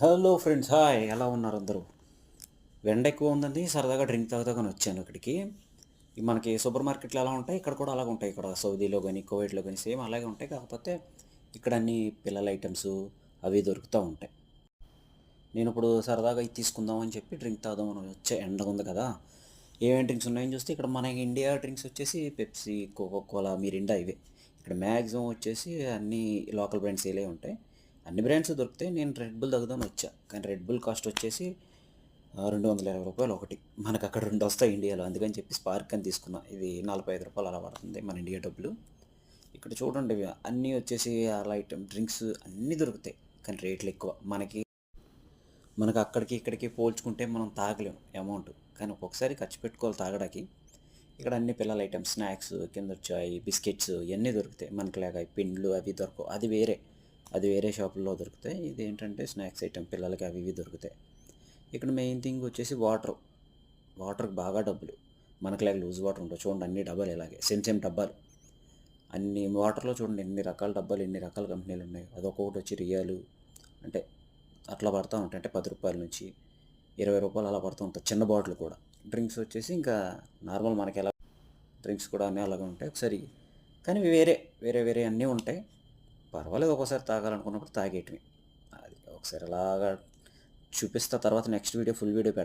Hello friends, hi. ఎలా ఉన్నారు అందరూ? ఎండ ఎక్కువ ఉందండి, సరదాగా డ్రింక్ తాగుతాగాని వచ్చాను ఇక్కడికి. మనకి సూపర్ మార్కెట్లు ఎలా ఉంటాయి, ఇక్కడ కూడా అలాగే ఉంటాయి. ఇక్కడ సౌదీలో కానీ కువైట్లో కానీ సేమ్ అలాగే ఉంటాయి. కాకపోతే ఇక్కడ అన్ని పిల్లల ఐటమ్స్ అవి దొరుకుతూ ఉంటాయి. నేను ఇప్పుడు సరదాగా ఇది తీసుకుందాం అని చెప్పి డ్రింక్ తాగుదామని వచ్చే, ఎండ ఉంది కదా. ఏమేమి డ్రింక్స్ ఉన్నాయని చూస్తే ఇక్కడ మన ఇండియా డ్రింక్స్ వచ్చేసి పెప్సీ, కోకోకోలా, మిరిండా ఇవే. ఇక్కడ మ్యాక్సిమం వచ్చేసి అన్ని లోకల్ బ్రాండ్స్ ఏలే ఉంటాయి. అన్ని బ్రాండ్స్ దొరుకుతాయి. నేను రెడ్ బుల్ తాగుదామని వచ్చా, కానీ రెడ్ బుల్ కాస్ట్ వచ్చేసి రూ. 220 ఒకటి. మనకు అక్కడ రెండు వస్తాయి ఇండియాలో, అందుకని చెప్పి స్పార్క్ అని తీసుకున్నా. ఇది రూ. 45 అలా పడుతుంది మన ఇండియా డబ్బులు. ఇక్కడ చూడండి, ఇవి అన్నీ వచ్చేసి అలా ఐటమ్ డ్రింక్స్ అన్నీ దొరుకుతాయి, కానీ రేట్లు ఎక్కువ. మనకు అక్కడికి ఇక్కడికి పోల్చుకుంటే మనం తాగలేం అమౌంట్, కానీ ఒక్కొక్కసారి ఖర్చు పెట్టుకోవాలి తాగడానికి. ఇక్కడ అన్ని పిల్లల ఐటమ్స్, స్నాక్స్, కింద వచ్చాయి బిస్కెట్స్ ఇవన్నీ దొరుకుతాయి. మనకి లేక పిండ్లు అవి దొరకవు, అది వేరే షాపుల్లో దొరుకుతాయి. ఇది ఏంటంటే స్నాక్స్ ఐటమ్, పిల్లలకి అవి ఇవి దొరుకుతాయి. ఇక్కడ మెయిన్ థింగ్ వచ్చేసి వాటర్కి బాగా డబ్బులు. మనకి లేక లూజ్ వాటర్ ఉండవు. చూడండి, అన్ని డబ్బాలు ఇలాగే సేమ్ డబ్బాలు. అన్ని వాటర్లో చూడండి ఎన్ని రకాల డబ్బాలు, ఎన్ని రకాల కంపెనీలు ఉన్నాయి. అదొకటి వచ్చి రియాలు, అంటే అట్లా పడుతూ ఉంటాయి. అంటే రూ. 10 నుంచి రూ. 20 అలా పడుతూ ఉంటాయి, చిన్న బాటిల్ కూడా. డ్రింక్స్ వచ్చేసి ఇంకా నార్మల్ మనకి ఎలా డ్రింక్స్ కూడా అన్నీ అలాగే ఉంటాయి ఒకసారి. కానీ వేరే వేరే వేరే అన్నీ ఉంటాయి. పర్వాలేదు, ఒక్కోసారి తాగాలనుకున్నప్పుడు తాగేయటమే. అది ఒకసారి అలాగా చూపిస్తా. తర్వాత నెక్స్ట్ వీడియో ఫుల్ వీడియో పెడతాను.